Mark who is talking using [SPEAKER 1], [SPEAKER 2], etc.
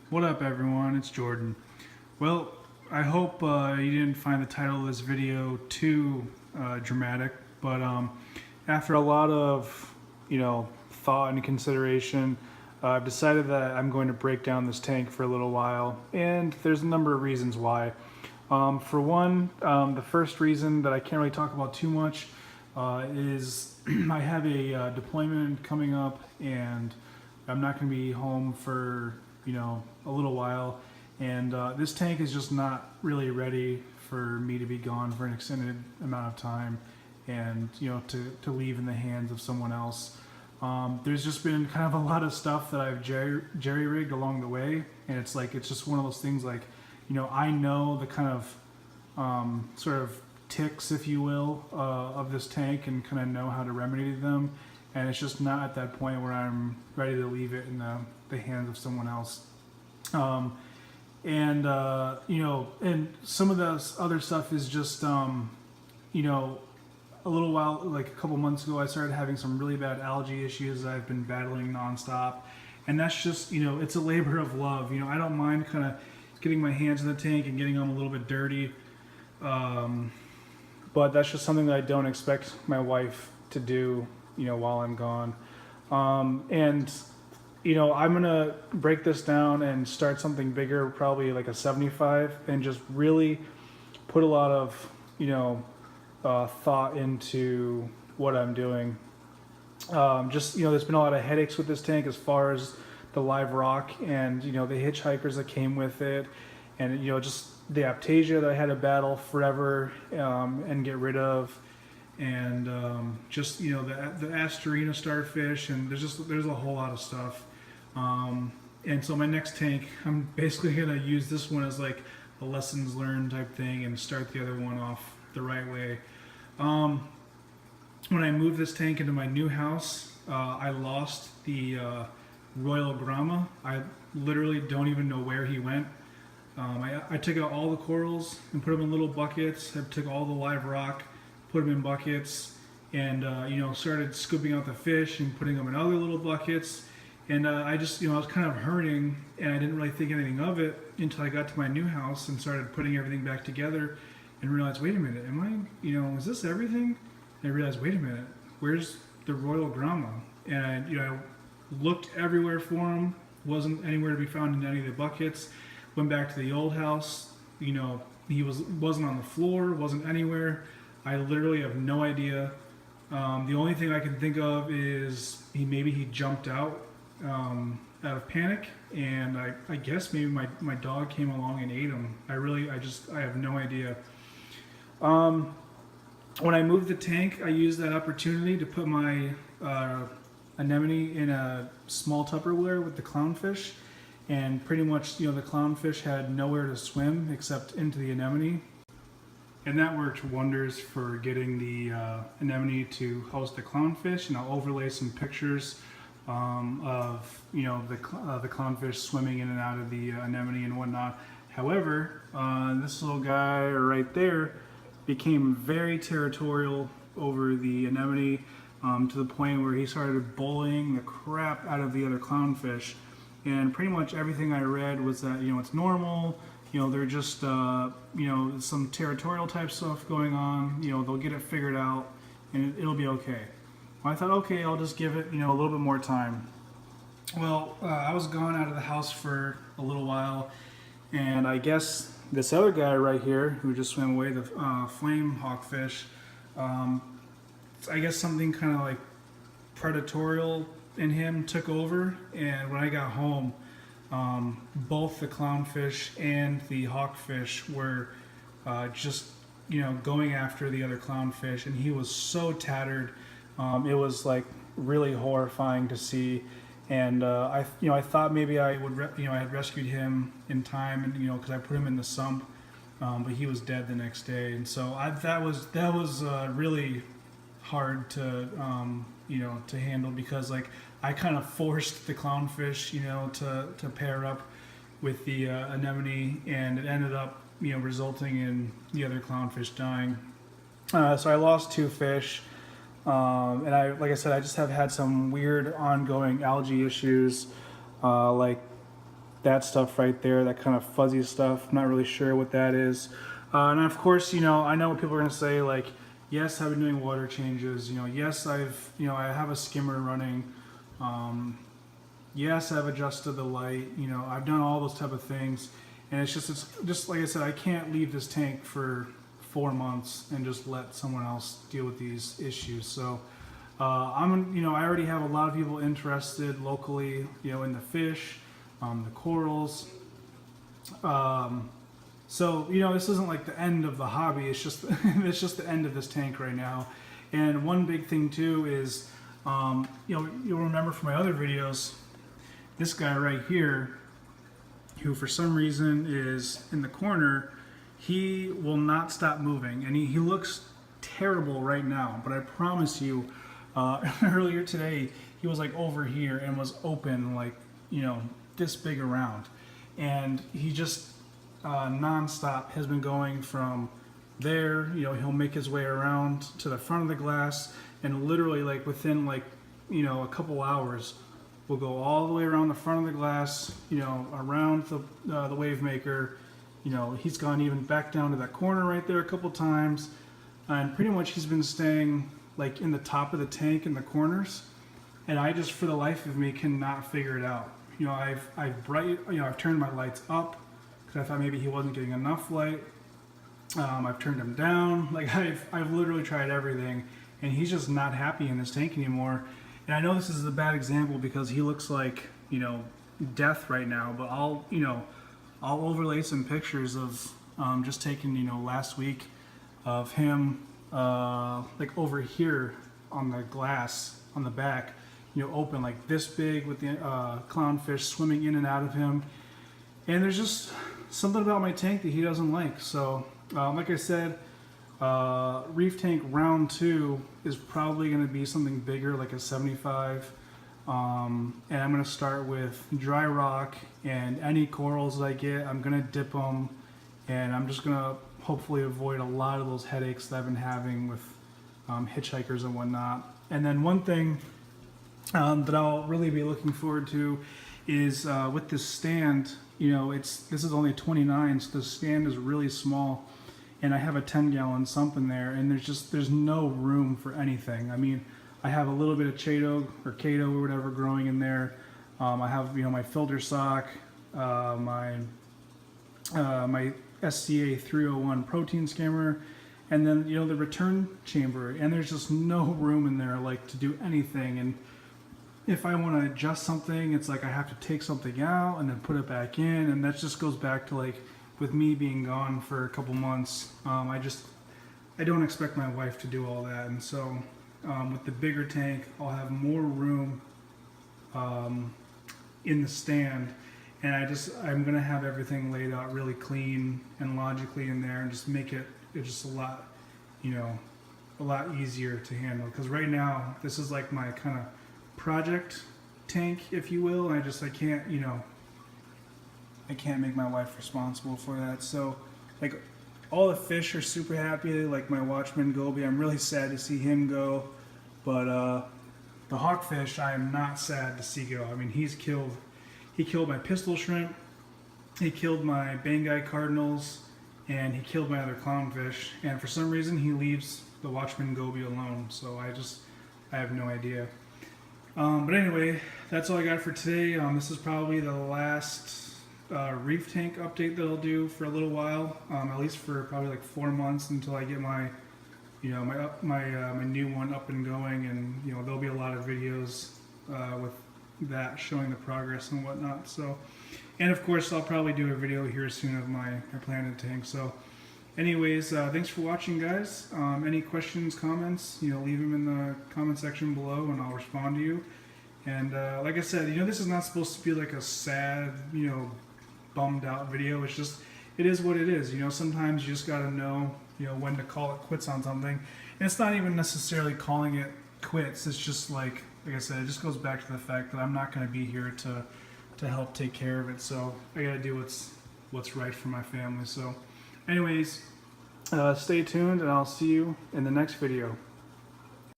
[SPEAKER 1] What up, everyone? It's Jordan. Well, I hope you didn't find the title of this video too dramatic, but after a lot of thought and consideration, I've decided that I'm going to break down this tank for a little while, and there's a number of reasons why. For one, the first reason that I can't really talk about too much is I have a deployment coming up, and I'm not going to be home for a little while, and this tank is just not really ready for me to be gone for an extended amount of time, and to leave in the hands of someone else. There's just been kind of a lot of stuff that I've jerry-rigged along the way, and it's just one of those things I know the kind of sort of ticks, if you will, of this tank, and kind of know how to remedy them, and it's just not at that point where I'm ready to leave it in the hands of someone else. And some of the other stuff is just a little while, like a couple months ago, I started having some really bad algae issues that I've been battling nonstop, and that's just it's a labor of love. I don't mind kind of getting my hands in the tank and getting them a little bit dirty, but that's just something that I don't expect my wife to do while I'm gone. And I'm gonna break this down and start something bigger, probably like a 75, and just really put a lot of thought into what I'm doing. There's been a lot of headaches with this tank as far as the live rock and the hitchhikers that came with it, and just the aptasia that I had to battle forever and get rid of, and the Asterina starfish, and there's a whole lot of stuff. And so my next tank, I'm basically gonna use this one as like a lessons learned type thing and start the other one off the right way. When I moved this tank into my new house, I lost the Royal Grama. I literally don't even know where he went. I took out all the corals and put them in little buckets. I took all the live rock, put them in buckets, and started scooping out the fish and putting them in other little buckets. And I was kind of hurting, and I didn't really think anything of it until I got to my new house and started putting everything back together and realized, wait a minute, is this everything? And I realized, wait a minute, where's the Royal Grama? And I looked everywhere for him, wasn't anywhere to be found in any of the buckets. Went back to the old house, he wasn't on the floor, wasn't anywhere. I literally have no idea. The only thing I can think of is maybe he jumped out of panic, and I guess maybe my dog came along and ate him. I have no idea. When I moved the tank, I used that opportunity to put my anemone in a small Tupperware with the clownfish, and pretty much the clownfish had nowhere to swim except into the anemone, and that worked wonders for getting the anemone to host the clownfish. And I'll overlay some pictures of the clownfish swimming in and out of the anemone and whatnot. However, this little guy right there became very territorial over the anemone, to the point where he started bullying the crap out of the other clownfish. And pretty much everything I read was that it's normal. They're just some territorial type stuff going on. They'll get it figured out, and it'll be okay. I thought, okay, I'll just give it, a little bit more time. Well, I was gone out of the house for a little while, and I guess this other guy right here who just swam away, the flame hawkfish, I guess something kind of like predatorial in him took over, and when I got home, both the clownfish and the hawkfish were just going after the other clownfish, and he was so tattered. It was like really horrifying to see, and I thought maybe I would I had rescued him in time, and because I put him in the sump, but he was dead the next day, and so that was really hard to to handle, because I kind of forced the clownfish to pair up with the anemone, and it ended up resulting in the other clownfish dying. So I lost 2 fish. And like I said, I just have had some weird ongoing algae issues. that stuff right there, that kind of fuzzy stuff. I'm not really sure what that is. And of course, you know, I know what people are gonna say, like, yes, I've been doing water changes. You know, yes, I have a skimmer running. Yes, I've adjusted the light. You know, I've done all those type of things, and it's just like I said, I can't leave this tank for 4 months and just let someone else deal with these issues. So you know, I already have a lot of people interested locally, you know, in the fish, the corals. So, you know, this isn't like the end of the hobby. It's just it's just the end of this tank right now. And one big thing too is, you know, you'll remember from my other videos, this guy right here, who for some reason is in the corner, he will not stop moving, and he looks terrible right now. But I promise you, earlier today, he was like over here and was open, like, you know, this big around, and he just non-stop has been going from there. You know, he'll make his way around to the front of the glass, and literally like within like, you know, a couple hours we'll go all the way around the front of the glass, you know, around the wave maker. You know, he's gone even back down to that corner right there a couple times, and pretty much he's been staying like in the top of the tank in the corners, and I just for the life of me cannot figure it out. You know, I've turned my lights up because I thought maybe he wasn't getting enough light. I've turned him down. Like I've literally tried everything, and he's just not happy in this tank anymore. And I know this is a bad example because he looks like, you know, death right now. But I'll overlay some pictures of just taken, you know, last week of him like over here on the glass on the back, you know, open like this big with the clownfish swimming in and out of him. And there's just something about my tank that he doesn't like. So like I said, reef tank round 2 is probably going to be something bigger, like a 75. And I'm going to start with dry rock, and any corals that I get, I'm going to dip them, and I'm just going to hopefully avoid a lot of those headaches that I've been having with hitchhikers and whatnot. And then one thing that I'll really be looking forward to is with this stand. You know, this is only 29, so the stand is really small, and I have a 10-gallon sump in there, and there's no room for anything. I mean, I have a little bit of Chaeto or Kato or whatever growing in there. I have, you know, my filter sock, my SCA 301 protein skimmer, and then, you know, the return chamber, and there's just no room in there like to do anything. And if I want to adjust something, it's like I have to take something out and then put it back in, and that just goes back to like with me being gone for a couple months. I don't expect my wife to do all that, and so with the bigger tank, I'll have more room in the stand, and I'm gonna have everything laid out really clean and logically in there, and just make it just a lot, you know, a lot easier to handle. Because right now, this is like my kind of project tank, if you will, and I can't, you know, I can't make my wife responsible for that. So like all the fish are super happy, like my Watchman goby. I'm really sad to see him go, but the hawkfish I am not sad to see go. I mean, he killed my pistol shrimp, he killed my Banggai cardinals, and he killed my other clownfish, and for some reason he leaves the Watchman goby alone. So I have no idea. But anyway, that's all I got for today. This is probably the last reef tank update that I'll do for a little while, at least for probably like 4 months until I get my, you know, my new one up and going, and you know there'll be a lot of videos with that showing the progress and whatnot. So, and of course I'll probably do a video here soon of my planted tank. So, anyways, thanks for watching, guys. Any questions, comments, you know, leave them in the comment section below, and I'll respond to you. And like I said, you know, this is not supposed to be like a sad, you know, bummed out video. It's just, it is what it is. You know, sometimes you just got to know, you know, when to call it quits on something. And it's not even necessarily calling it quits. It's just like I said, it just goes back to the fact that I'm not going to be here to help take care of it. So I got to do what's right for my family. So anyways, stay tuned, and I'll see you in the next video.